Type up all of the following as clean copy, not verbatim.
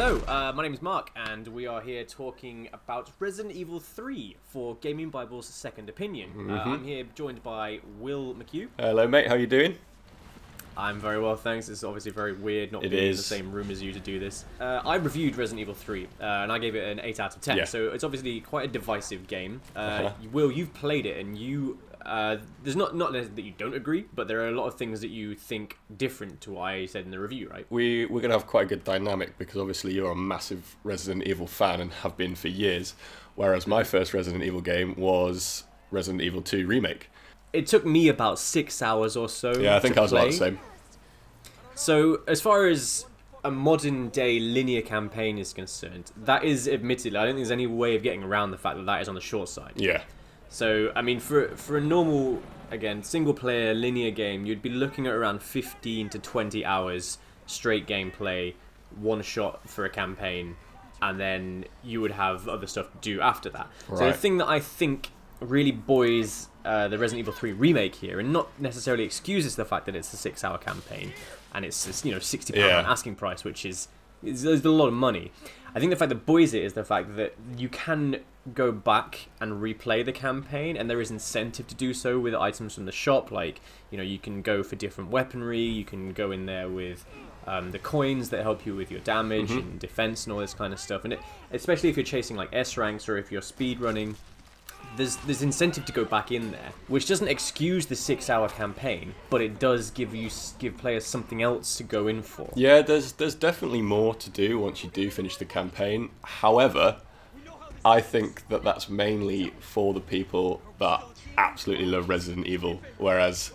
Hello, my name is Mark, and we are here talking about Resident Evil 3 for GAMINGbible's Second Opinion. I'm here joined by Will McHugh. Hello, mate. How you doing? I'm very well, thanks. It's obviously very weird not being in the same room as you to do this. I reviewed Resident Evil 3, and I gave it an 8 out of 10, so it's obviously quite a divisive game. Will, you've played it, and you... there's not that you don't agree, but there are a lot of things that you think different to what I said in the review, right? We're going to have quite a good dynamic because obviously you're a massive Resident Evil fan and have been for years, whereas my first Resident Evil game was Resident Evil 2 Remake. It took me about 6 hours or so. Yeah, I think I was about the same. So, as far as a modern day linear campaign is concerned, that is admittedly, I don't think there's any way of getting around the fact that that is on the short side. Yeah. So, I mean, for a normal, again, single-player linear game, you'd be looking at around 15 to 20 hours straight gameplay, one shot for a campaign, and then you would have other stuff to do after that. Right. So the thing that I think really buoys the Resident Evil 3 remake here, and not necessarily excuses the fact that it's a 6-hour campaign, and it's £60 asking price, which is there's a lot of money. I think the fact that buoys it is the fact that you can go back and replay the campaign, and there is incentive to do so with items from the shop. Like, you can go for different weaponry, you can go in there with the coins that help you with your damage and defense and all this kind of stuff. And especially if you're chasing like S ranks or if you're speed running, there's incentive to go back in there, which doesn't excuse the 6-hour campaign, but it does give players something else to go in for. Yeah, there's definitely more to do once you do finish the campaign. However, I think that that's mainly for the people that absolutely love Resident Evil, whereas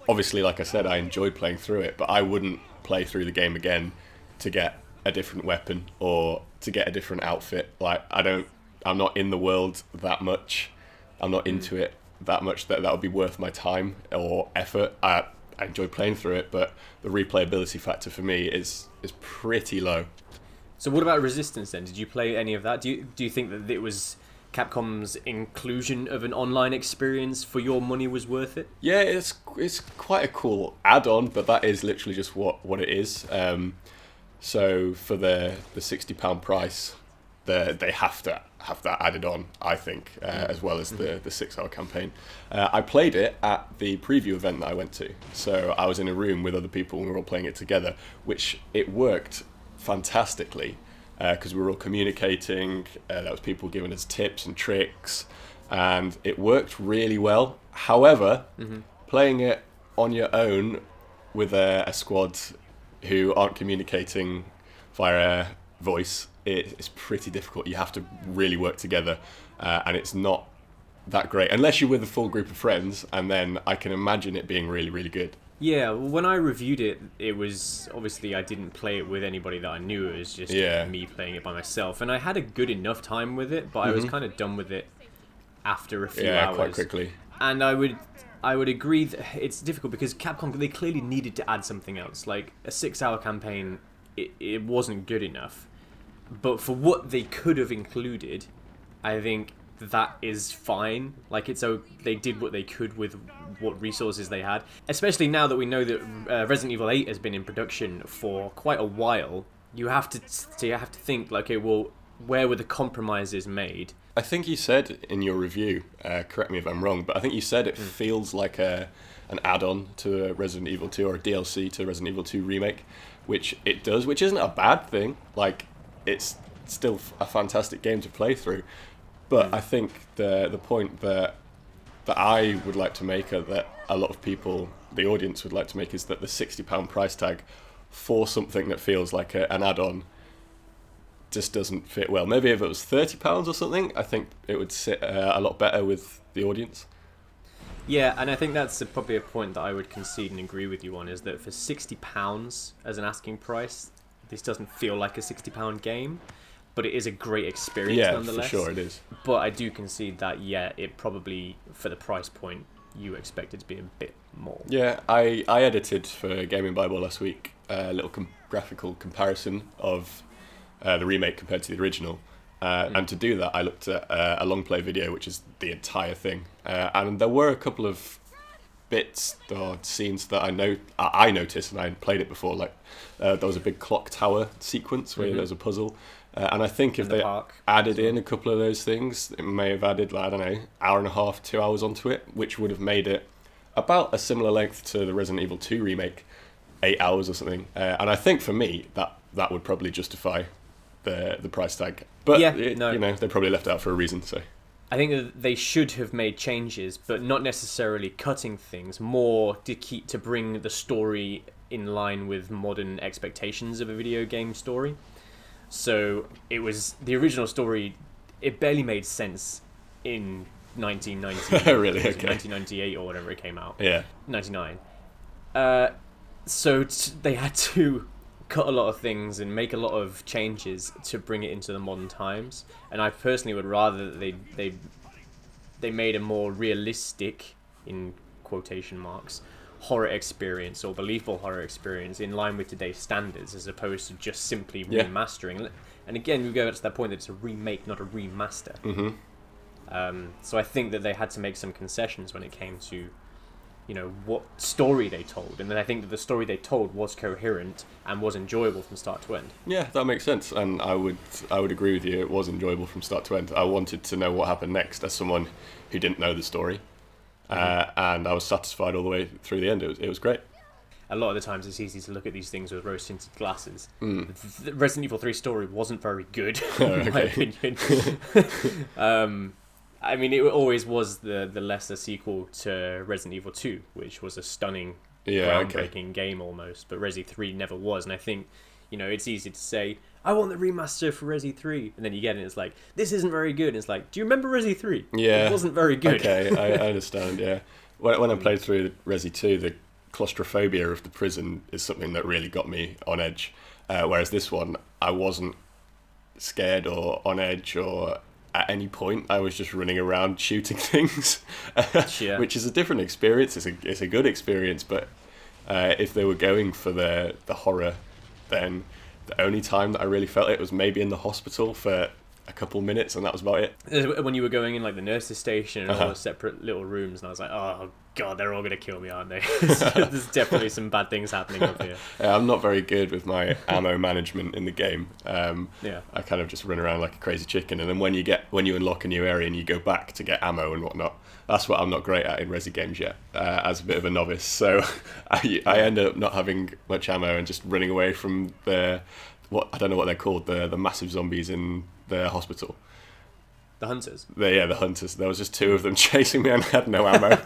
obviously, like I said, I enjoyed playing through it, but I wouldn't play through the game again to get a different weapon or to get a different outfit. Like, I'm not in the world that much. I'm not into it that much that would be worth my time or effort. I enjoy playing through it, but the replayability factor for me is pretty low. So what about Resistance then? Did you play any of that? Do you think that it was Capcom's inclusion of an online experience for your money was worth it? Yeah, it's quite a cool add-on, but that is literally just what it is. So for the £60 price, they have to have that added on, I think, as well as the 6-hour campaign. I played it at the preview event that I went to. So I was in a room with other people and we were all playing it together, which it worked fantastically because we were all communicating. There was people giving us tips and tricks, and it worked really well. However, playing it on your own with a squad who aren't communicating via voice, it's pretty difficult. You have to really work together, and it's not that great unless you're with a full group of friends, and then I can imagine it being really, really good. Yeah, when I reviewed it, it was obviously I didn't play it with anybody that I knew. It was just me playing it by myself, and I had a good enough time with it, but I was kind of done with it after a few hours. Yeah, quite quickly. And I would agree that it's difficult because Capcom, they clearly needed to add something else. Like a 6-hour campaign, it wasn't good enough. But for what they could have included, I think that is fine. Like, they did what they could with what resources they had. Especially now that we know that Resident Evil 8 has been in production for quite a while, you have to think, like, okay, well, where were the compromises made? I think you said in your review, correct me if I'm wrong, but I think you said it feels like an add-on to Resident Evil 2 or a DLC to Resident Evil 2 Remake, which it does, which isn't a bad thing. Like, it's still a fantastic game to play through, but I think the point that I would like to make, or that a lot of people, the audience, would like to make, is that the £60 price tag for something that feels like an add-on just doesn't fit well. Maybe if it was £30 or something, I think it would sit a lot better with the audience. Yeah, and I think that's probably a point that I would concede and agree with you on, is that for £60 as an asking price, this doesn't feel like a £60 game, but it is a great experience nonetheless. Yeah, for sure it is. But I do concede that, it probably, for the price point, you expect it to be a bit more. Yeah, I edited for GAMINGbible last week a little graphical comparison of the remake compared to the original. And to do that, I looked at a long play video, which is the entire thing. And there were a couple of bits or scenes that I noticed, and I hadn't played it before. Like there was a big clock tower sequence where there's a puzzle, and I think if they added in a couple of those things, it may have added, I don't know, hour and a half, 2 hours onto it, which would have made it about a similar length to the Resident Evil 2 remake, 8 hours or something. And I think for me that would probably justify the price tag. But you know, they probably left it out for a reason. So I think that they should have made changes, but not necessarily cutting things, more to bring the story in line with modern expectations of a video game story. So it was the original story. It barely made sense in 1990. Really? Okay. 1998 or whatever it came out. Yeah. 99. So they had to cut a lot of things and make a lot of changes to bring it into the modern times. And I personally would rather that they made a more realistic, in quotation marks, horror experience or believable horror experience in line with today's standards, as opposed to just simply remastering. And again, we go back to that point that it's a remake, not a remaster. So I think that they had to make some concessions when it came to, you know, what story they told, and then I think that the story they told was coherent and was enjoyable from start to end. Yeah, that makes sense, and I would agree with you. It was enjoyable from start to end. I wanted to know what happened next as someone who didn't know the story, and I was satisfied all the way through the end. It was great. A lot of the times it's easy to look at these things with rose-tinted glasses. The Resident Evil 3 story wasn't very good, in my opinion. I mean, it always was the lesser sequel to Resident Evil 2, which was a stunning, groundbreaking game almost. But Resi 3 never was. And I think, you know, it's easy to say, I want the remaster for Resi 3. And then you get it and it's like, this isn't very good. And it's like, do you remember Resi 3? Yeah. It wasn't very good. Okay, I understand, yeah. When I played through Resi 2, the claustrophobia of the prison is something that really got me on edge. Whereas this one, I wasn't scared or on edge or at any point. I was just running around shooting things, which is a different experience. It's a good experience, but if they were going for the horror, then the only time that I really felt it was maybe in the hospital for a couple minutes, and that was about it. When you were going in like the nurse's station and all the separate little rooms, and I was like, oh god, they're all gonna kill me, aren't they? There's definitely some bad things happening up here. Yeah, I'm not very good with my ammo management in the game. I kind of just run around like a crazy chicken, and then when you unlock a new area and you go back to get ammo and whatnot, that's what I'm not great at in Resi games yet, as a bit of a novice. So I end up not having much ammo and just running away from I don't know what they're called, the massive zombies in the hospital. The hunters? The hunters. There was just two of them chasing me and I had no ammo.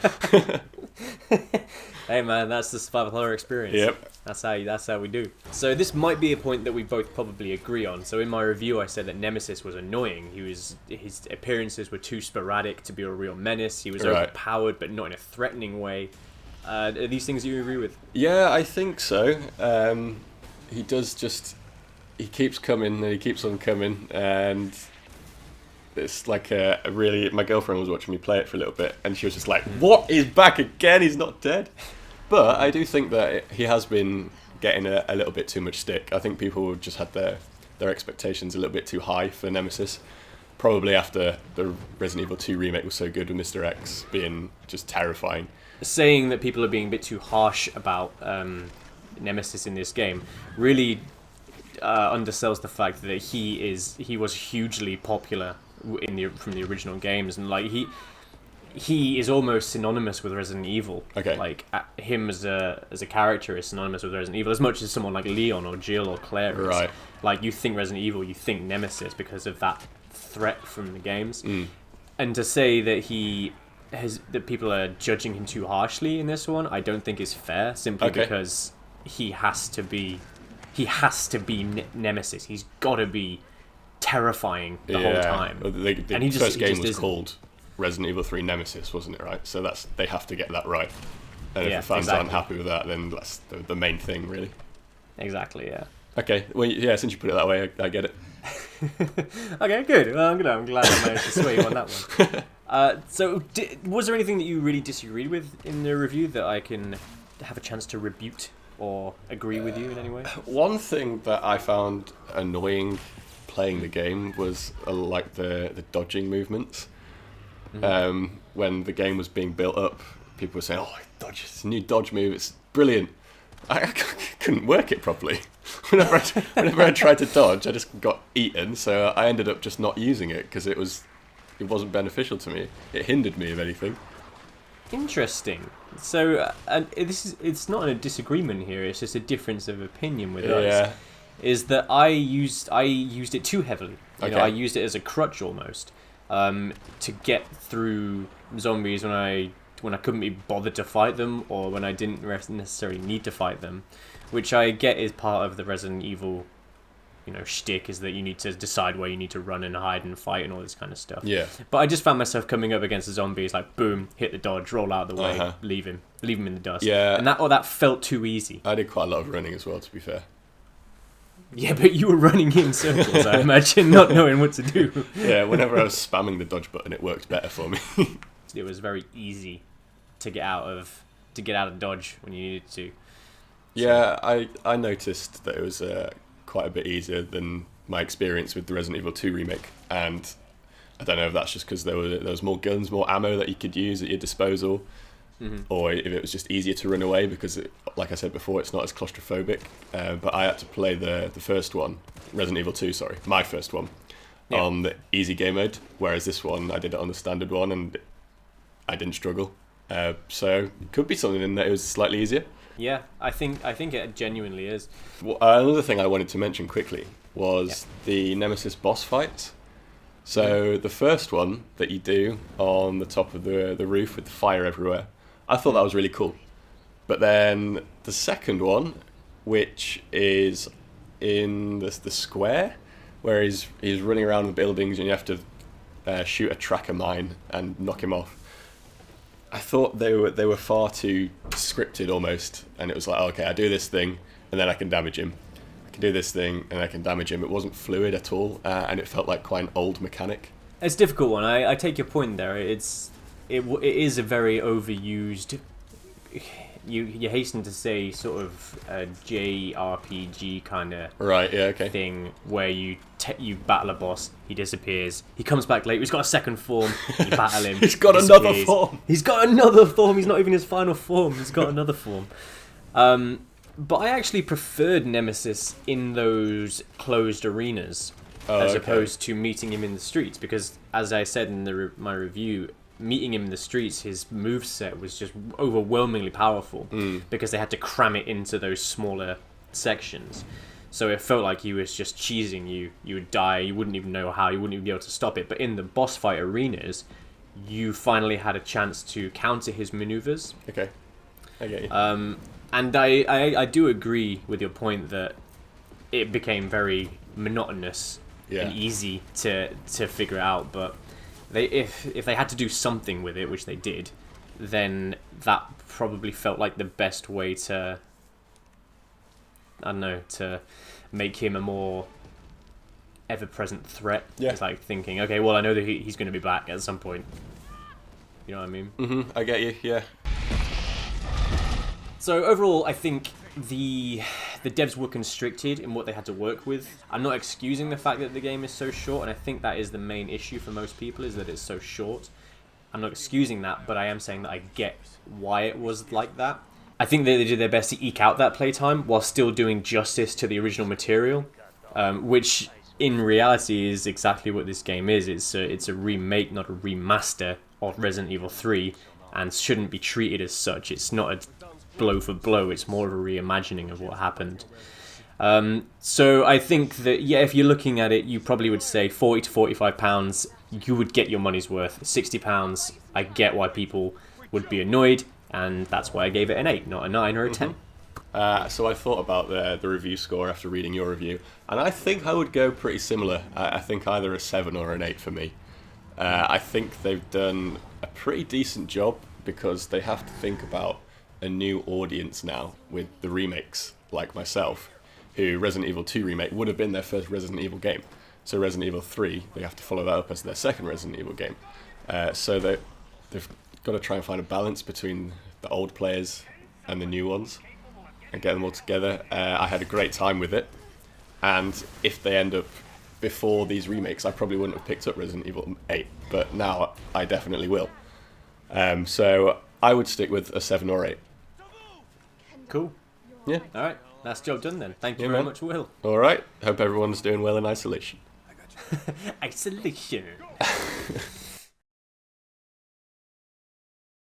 Hey man, that's the survival horror experience. Yep. That's how we do. So this might be a point that we both probably agree on. So in my review I said that Nemesis was annoying. His appearances were too sporadic to be a real menace. He was overpowered but not in a threatening way. Are these things you agree with? Yeah, I think so. He he keeps coming and he keeps on coming, and it's like my girlfriend was watching me play it for a little bit and she was just like, what, he's back again, he's not dead. But I do think that he has been getting a little bit too much stick. I think people have just had their expectations a little bit too high for Nemesis, probably after the Resident Evil 2 remake was so good with Mr. X being just terrifying. Saying that people are being a bit too harsh about Nemesis in this game really undersells the fact that he was hugely popular from the original games, and like he is almost synonymous with Resident Evil. Okay. Like him as a character is synonymous with Resident Evil as much as someone like Leon or Jill or Claire is. Right. Like you think Resident Evil, you think Nemesis because of that threat from the games. And to say that that people are judging him too harshly in this one, I don't think is fair. Simply because he has to be Nemesis. He's got to be terrifying the whole time. The first game was called Resident Evil 3 Nemesis, wasn't it? Right. So they have to get that right. And if the fans aren't happy with that, then that's the main thing, really. Exactly. Yeah. Okay. Well, yeah. Since you put it that way, I get it. Okay. Good. Well, I'm glad I managed to sway you on that one. So, was there anything that you really disagreed with in the review that I can have a chance to rebut or agree with you in any way? One thing that I found annoying playing the game was like the dodging movements. When the game was being built up, people were saying, "Oh, dodge! It's a new dodge move. It's brilliant." I couldn't work it properly. Whenever I tried to dodge, I just got eaten. So I ended up just not using it because it wasn't beneficial to me. It hindered me, if anything. Interesting. So it's not a disagreement here. It's just a difference of opinion with us. Is that I used it too heavily. You know, I used it as a crutch almost to get through zombies when I couldn't be bothered to fight them, or when I didn't necessarily need to fight them, which I get is part of the Resident Evil, shtick, is that you need to decide where you need to run and hide and fight and all this kind of stuff. Yeah. But I just found myself coming up against the zombies, like boom, hit the dodge, roll out of the way, leave him in the dust. Yeah. And that felt too easy. I did quite a lot of running as well, to be fair. Yeah, but you were running in circles, I imagine, not knowing what to do. Yeah, whenever I was spamming the dodge button, it worked better for me. It was very easy to get out of dodge when you needed to. Yeah, I noticed that it was quite a bit easier than my experience with the Resident Evil 2 remake, and I don't know if that's just because there was more guns, more ammo that you could use at your disposal, or if it was just easier to run away because, like I said before, it's not as claustrophobic. But I had to play the first one, Resident Evil 2, sorry, my first one, on the easy game mode, whereas this one I did it on the standard one and I didn't struggle. So it could be something in that it was slightly easier. Yeah, I think it genuinely is. Well, another thing I wanted to mention quickly was the Nemesis boss fights. So the first one that you do on the top of the roof with the fire everywhere, I thought that was really cool. But then the second one, which is in the square, where he's running around the buildings and you have to shoot a tracker mine and knock him off. I thought they were far too scripted almost, and it was like, okay, I do this thing and then I can damage him. I can do this thing and I can damage him. It wasn't fluid at all, and it felt like quite an old mechanic. It's a difficult one. I take your point there. It is a very overused. You hasten to say sort of a JRPG kind of thing where you battle a boss, he disappears, he comes back later, he's got a second form, you battle him, he's got another form. He's got another form. He's not even his final form. He's got another form. But I actually preferred Nemesis in those closed arenas as opposed to meeting him in the streets, because, as I said in my review, meeting him in the streets, his moveset was just overwhelmingly powerful because they had to cram it into those smaller sections. So it felt like he was just cheesing you. You would die, you wouldn't even know how, you wouldn't even be able to stop it. But in the boss fight arenas, you finally had a chance to counter his maneuvers. Okay, I get you. And I do agree with your point that it became very monotonous and easy to figure out, but if they had to do something with it, which they did, then that probably felt like the best way to, I don't know, to make him a more ever-present threat. Yeah. It's like thinking, okay, well, I know that he's going to be back at some point. You know what I mean? Mm-hmm, I get you, yeah. So overall, I think the devs were constricted in what they had to work with. I'm not excusing the fact that the game is so short, and I think that is the main issue for most people, is that it's so short. I'm not excusing that, but I am saying that I get why it was like that. I think that they did their best to eke out that playtime while still doing justice to the original material, which in reality is exactly what this game is. It's a remake, not a remaster of Resident Evil 3, and shouldn't be treated as such. It's not a blow for blow, it's more of a reimagining of what happened. So I think that, yeah, if you're looking at it, you probably would say £40 to £45, you would get your money's worth. £60, I get why people would be annoyed, and that's why I gave it an 8, not a 9 or a 10. So I thought about the review score after reading your review, and I think I would go pretty similar. I think either a 7 or an 8 for me. I think they've done a pretty decent job, because they have to think about a new audience now with the remakes, like myself, who Resident Evil 2 remake would have been their first Resident Evil game. So Resident Evil 3, they have to follow that up as their second Resident Evil game. So they've got to try and find a balance between the old players and the new ones and get them all together. I had a great time with it, and if they end up before these remakes, I probably wouldn't have picked up Resident Evil 8, but now I definitely will. So I would stick with a 7 or 8. Cool. Yeah. All right, that's job done then. Thank you Yeah, very man. much, Will. All right. Hope everyone's doing well in isolation. Isolation.